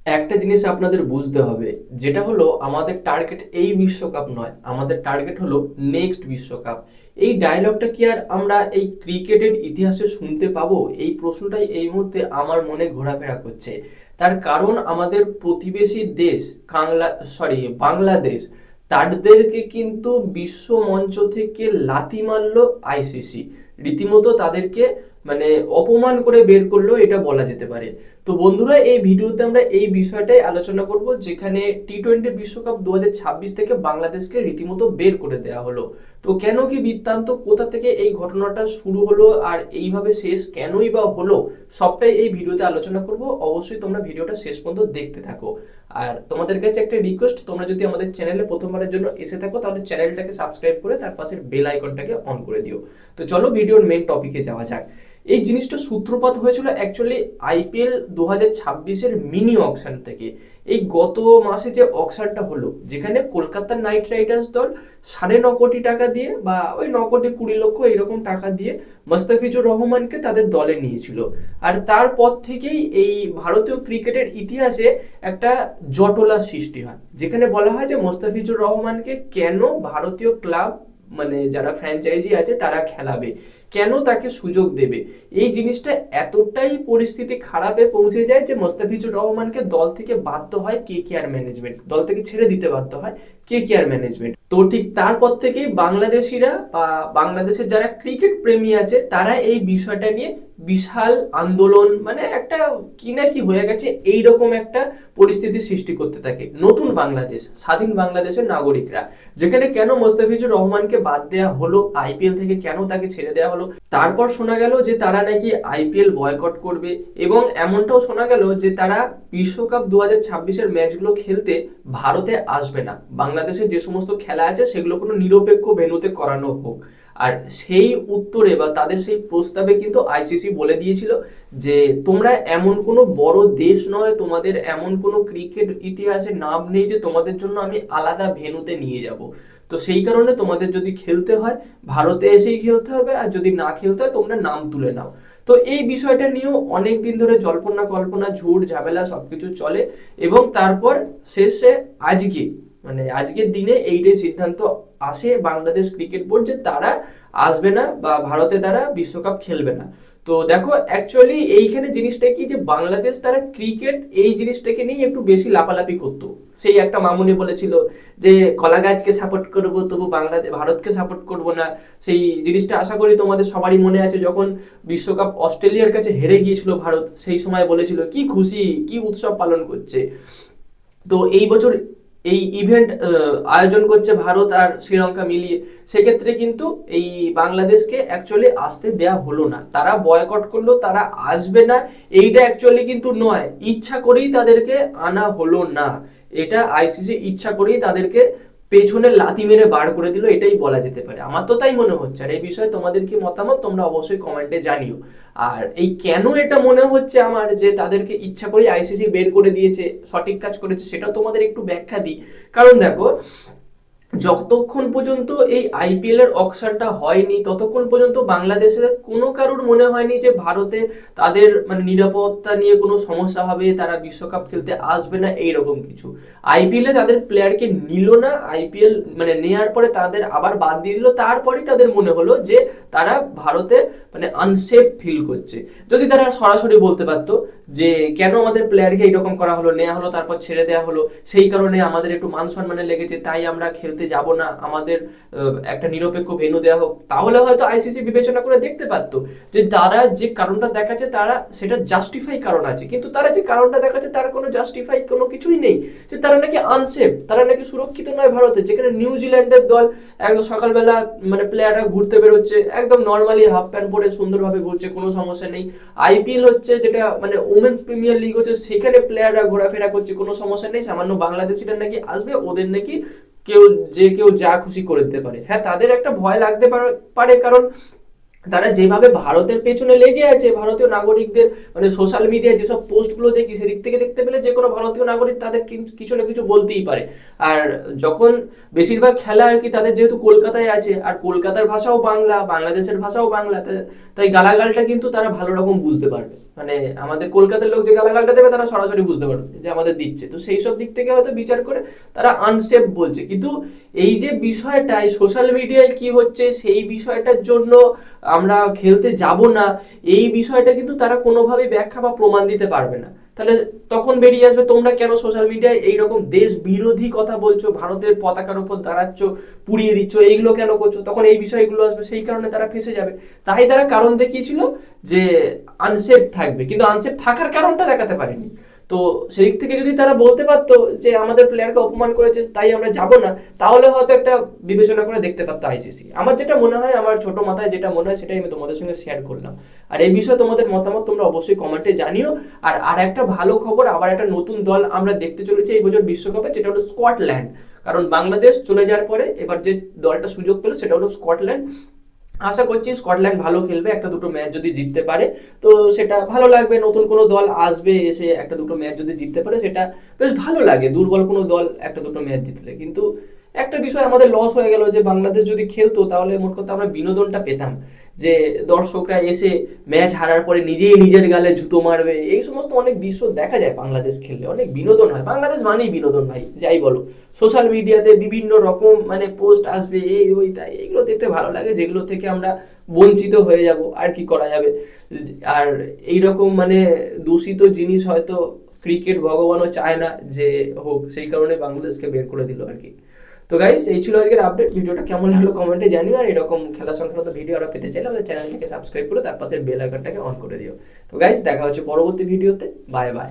একটা জিনিস আপনাদের বুঝতে হবে, যেটা হলো আমাদের টার্গেট এই বিশ্বকাপ নয়, আমাদের টার্গেট হলো নেক্সট বিশ্বকাপ। এই ডায়লগটা কি আর আমরা এই ক্রিকেটের ইতিহাসে শুনতে পাবো? এই প্রশ্নটাই এই মুহূর্তে আমার মনে ঘোরাফেরা করছে। তার কারণ আমাদের প্রতিবেশী দেশ বাংলাদেশ, তাদেরকে কিন্তু বিশ্ব মঞ্চ থেকে লাথি মারলো আইসিসি, রীতিমতো তাদেরকে মানে অপমান করে বের করলো, এটা বলা যেতে পারে। তো বন্ধুরা, এই ভিডিওতে আমরা এই বিষয়টাই আলোচনা করব, যেখানে টি-20 বিশ্বকাপ 2026 থেকে বাংলাদেশকে রীতিমতো বের করে দেওয়া হলো। তো কেন, কি বৃত্তান্ত, কোথা থেকে এই ঘটনাটা শুরু হলো, আর এইভাবে শেষ কেনই বা হলো, সবটাই এই ভিডিওতে আলোচনা করব। অবশ্যই তোমরা ভিডিওটা শেষ পর্যন্ত দেখতে থাকো। আর তোমাদের কাছে একটা রিকোয়েস্ট, তোমরা যদি আমাদের চ্যানেলে প্রথমবারের জন্য এসে থাকো তাহলে চ্যানেলটাকে সাবস্ক্রাইব করে তার পাশের বেল আইকনটাকে অন করে দিও। তো চলো ভিডিওর মেন টপিকে যাওয়া যাক। এই জিনিসটা সূত্রপাত হয়েছিল অ্যাকচুয়ালি আইপিএল 2026-এর মিনি অকশন থেকে। এই গত মাসে যে অকশনটা হলো, যেখানে কলকাতা নাইট রাইডার্স দল 9.5 কোটি টাকা দিয়ে, বা ওই 9,20,00,000 এইরকম টাকা দিয়ে মুস্তাফিজুর রহমানকে তাদের দলে নিয়েছিল। আর তারপর থেকেই এই ভারতীয় ক্রিকেটের ইতিহাসে একটা জটলা সৃষ্টি হয়, যেখানে বলা হয় যে মুস্তাফিজুর রহমানকে কেন ভারতীয় ক্লাব, মানে যারা ফ্র্যাঞ্চাইজি আছে তারা খেলাবে, কেন তাকে সুযোগ দেবে। এই জিনিসটা এতটাই পরিস্থিতি খারাপে পৌঁছে যায় যে মোস্তাফিজুর রহমানকে দল থেকে বাধ্য হয় কেকেআর ম্যানেজমেন্ট, দল থেকে ছেড়ে দিতে বাধ্য হয় কেকেআর ম্যানেজমেন্ট। তো ঠিক তারপর থেকেই বাংলাদেশিরা বা বাংলাদেশের যারা ক্রিকেট প্রেমী আছে তারা এই বিষয়টা নিয়ে বিশাল আন্দোলন, মানে একটা কি না কি হয়ে গেছে, এইরকম একটা পরিস্থিতি সৃষ্টি করতে থাকে নতুন বাংলাদেশ, স্বাধীন বাংলাদেশের নাগরিকরা। যেখানে কেন মোস্তাফিজুর রহমানকে বাদ দেওয়া হলো আইপিএল থেকে, কেন তাকে ছেড়ে দেওয়া হলো। তারপর শোনা গেল যে তারা নাকি আইপিএল বয়কট করবে, এবং এমনটাও শোনা গেল যে তারা বিশ্বকাপ 2026-এর ম্যাচগুলো খেলতে ভারতে আসবে না, বাংলাদেশের যে সমস্ত খেলা আছে সেগুলো কোনো নিরপেক্ষ ভেন্যুতে করানো হোক। আর সেই উত্তরে বা তাদের সেই প্রস্তাবে কিন্তু আইসিসি বলে দিয়েছিল যে তোমরা এমন কোনো বড় দেশ নয়, তোমাদের এমন কোনো ক্রিকেট ইতিহাসে নাম নেই যে তোমাদের জন্য আমি আলাদা ভেন্যুতে নিয়ে যাব। তো সেই কারণে তোমাদের যদি খেলতে হয় ভারতে এসেই খেলতে হবে, আর যদি না খেলতে হয় তোমরা নাম তুলে নাও। তো এই বিষয়টা নিয়েও অনেক দিন ধরে জল্পনা কল্পনা, ঝুট ঝামেলা সবকিছু চলে, এবং তারপর শেষে আজকে, মানে আজকের দিনে এইটাই সিদ্ধান্ত আসে বাংলাদেশ ক্রিকেট বোর্ড যে তারা আসবে না, বা ভারতে তারা বিশ্বকাপ খেলবে না। তো দেখো অ্যাকচুয়ালি এইখানে জিনিসটা কি, যে বাংলাদেশ তারা ক্রিকেট এই জিনিসটাকে নিয়ে একটু বেশি লাফালাফি করতো। সেই একটা মামুনি বলেছিল যে কলা গাছকে সাপোর্ট করবো তবু বাংলাদেশ ভারতকে সাপোর্ট করব না। সেই জিনিসটা আশা করি তোমাদের সবারই মনে আছে, যখন বিশ্বকাপ অস্ট্রেলিয়ার কাছে হেরে গিয়েছিল ভারত, সেই সময় বলেছিল কি খুশি, কি উৎসব পালন করছে। তো এই বছর এই ইভেন্ট আয়োজন করছে ভারত আর শ্রীলঙ্কা মিলিয়ে, সেক্ষেত্রে কিন্তু এই বাংলাদেশকে অ্যাকচুয়ালি আসতে দেয়া হলো না, তারা বয়কট করলো, তারা আসবে না। এইটা অ্যাকচুয়ালি কিন্তু নয়, ইচ্ছা করেই তাদেরকে আনা হলো না, এটা আইসিসি ইচ্ছা করেই তাদেরকে পেছনে লাথি মেরে বার করে দিল, এটাই বলা যেতে পারে। আমার তো তাই মনে হচ্ছে। আর এই বিষয়ে তোমাদের কি মতামত তোমরা অবশ্যই কমেন্টে জানিও। আর এই কেন এটা মনে হচ্ছে আমার যে তাদেরকে ইচ্ছা করে আইসিসি বের করে দিয়েছে, সঠিক কাজ করেছে, সেটা তোমাদের একটু ব্যাখ্যা দিই। কারণ দেখো, যতক্ষণ পর্যন্ত এই আইপিএল এর অকশনটা হয়নি ততক্ষণ পর্যন্ত বাংলাদেশের কোনো কারোর মনে হয়নি যে ভারতে তাদের মানে নিরাপত্তা নিয়ে কোনো সমস্যা হবে, তারা বিশ্বকাপ খেলতে আসবে না, এইরকম কিছু। আইপিএল এ তাদের প্লেয়ারকে নিল না, আইপিএল মানে নেয়ার পরে তাদের আবার বাদ দিয়ে দিল, তারপরেই তাদের মনে হলো যে তারা ভারতে মানে আনসেফ ফিল করছে। যদি তারা সরাসরি বলতে পারতো যে কেন আমাদের প্লেয়ারকে এইরকম করা হলো, নেওয়া হলো তারপর ছেড়ে দেওয়া হলো, সেই কারণে আমাদের একটু মান সম্মানে লেগেছে তাই আমরা খেলতে যাব না, আমাদের একটা নিরপেক্ষ ভেন্যু দেওয়া হোক, তাহলে হয়তো আইসিসি বিবেচনা করে দেখতে পারতো যে তারা যে কারণটা দেখাচ্ছে তারা সেটা জাস্টিফাই কারণ আছে, কিন্তু তারা যে কারণটা দেখাচ্ছে তার কোনো জাস্টিফাই কোনো কিছুই নেই। যে তারা নাকি আনসেফ, তারা নাকি সুরক্ষিত নয় ভারতে, যেখানে নিউজিল্যান্ডের দল একদম সকালবেলা মানে প্লেয়াররা ঘুরতে বেরোচ্ছে একদম নর্মালি হাফ প্যান্ট পরে সুন্দরভাবে ঘুরছে, কোনো সমস্যা নেই। আইপিএল হচ্ছে যেটা মানে ওমেন্স প্রিমিয়ার লিগ হচ্ছে, সেখানে প্লেয়াররা ঘোরাফেরা করছে, কোনো সমস্যা নেই। সামান্য বাংলাদেশিরা নাকি আসবে, ওদের নাকি কেউ যা খুশি করে দিতে পারে। হ্যাঁ, তাদের একটা ভয় লাগতে পারে, কারণ তারা যেভাবে ভারতের পেছনে লেগে আছে, ভারতীয় নাগরিকদের মানে সোশ্যাল মিডিয়ায় যেসব পোস্টগুলো দেখি সেদিক থেকে দেখতে পেলে যে কোনো ভারতীয় নাগরিক তাদের কিছু না কিছু বলতেই পারে। আর যখন বেশিরভাগ খেলা আর কি তাদের যেহেতু কলকাতায় আছে, আর কলকাতার ভাষাও বাংলা, বাংলাদেশের ভাষাও বাংলা, তাই গালাগালটা কিন্তু তারা ভালো রকম বুঝতে পারবে। মানে আমাদের কলকাতার লোক যে গালাগালটা দেবে তারা সরাসরি বুঝতে পারবে যে আমাদের দিচ্ছে, তো সেই সব দিক থেকে হয়তো বিচার করে তারা আনসেফ বলছে। কিন্তু এই যে বিষয়টা সোশ্যাল মিডিয়ায় কি হচ্ছে সেই বিষয়টার জন্য আমরা খেলতে যাব না, এই বিষয়টা কিন্তু তারা কোনোভাবেই ব্যাখ্যা বা প্রমাণ দিতে পারবে না। তাহলে তখন বেরিয়ে আসবে তোমরা কেন সোশ্যাল মিডিয়ায় এইরকম দেশ বিরোধী কথা বলছো, ভারতের পতাকার উপর দাঁড়াচ্ছ, পুড়িয়ে দিচ্ছ, এইগুলো কেন করছো, তখন এই বিষয়গুলো আসবে, সেই কারণে তারা ফেসে যাবে। তাই তারা কারণ দেখিয়েছিল যে আনসেফ থাকবে, কিন্তু আনসেফ থাকার কারণটা দেখাতে পারেনি। তো সেই দিক থেকে যদি তারা বলতে পারতো যে আমাদের প্লেয়ারকে অপমান করেছে তাই আমরা যাব না, তাহলে হয়তো একটা বিবেচনা করে দেখতে পারতো আইসিসি। আমার যেটা মনে হয়, আমার ছোট মাথায় যেটা মনে হয় সেটাই আমি তোমাদের সঙ্গে শেয়ার করলাম। আর এই বিষয়ে তোমাদের মতামত তোমরা অবশ্যই কমেন্টে জানিও। আর একটা ভালো খবর, আবার একটা নতুন দল আমরা দেখতে চলেছি এই বছর বিশ্বকাপে, যেটা হলো স্কটল্যান্ড। কারণ বাংলাদেশ চলে যাওয়ার পরে এবার যে দলটা সুযোগ পেল সেটা হলো স্কটল্যান্ড। আশা করছি স্কটল্যান্ড ভালো খেলবে, একটা দুটো ম্যাচ যদি জিততে পারে তো সেটা ভালো লাগবে। নতুন কোনো দল আসবে, এসে একটা দুটো ম্যাচ যদি জিততে পারে সেটা বেশ ভালো লাগে, দুর্বল কোনো দল একটা দুটো ম্যাচ জিতলে। কিন্তু একটা বিষয় আমাদের লস হয়ে গেল, যে বাংলাদেশ যদি খেলতো তাহলে মোট কথা আমরা বিনোদনটা পেতাম, যে দর্শকরা এসে ম্যাচ হারার পরে নিজেই নিজের গালে জুতো মারবে, এই সমস্ত অনেক দৃশ্য দেখা যায় বাংলাদেশ খেললে, অনেক বিনোদন হয়। বাংলাদেশ মানেই বিনোদন ভাই, যাই বলো। সোশ্যাল মিডিয়াতে বিভিন্ন রকম মানে পোস্ট আসবে, এই ওই তাই, এগুলো দেখতে ভালো লাগে, যেগুলো থেকে আমরা বঞ্চিত হয়ে যাব, আর কি করা যাবে। আর এইরকম মানে দূষিত জিনিস হয়তো ক্রিকেট ভগবানও চায় না যে হোক, সেই কারণে বাংলাদেশকে বের করে দিল আর কি। তো গাইস, এই ছিল আজকের আপডেট। ভিডিওটা কেমন লাগলো কমেন্টে জানিও, আর এরকম খেলা সংক্রান্ত ভিডিও আরো পেতে চাইলে আমাদের চ্যানেলটাকে সাবস্ক্রাইব করে তার পাশে বেল আইকনটাকে অন করে দিও। তো গাইস, দেখা হচ্ছে পরবর্তী ভিডিওতে। Bye bye.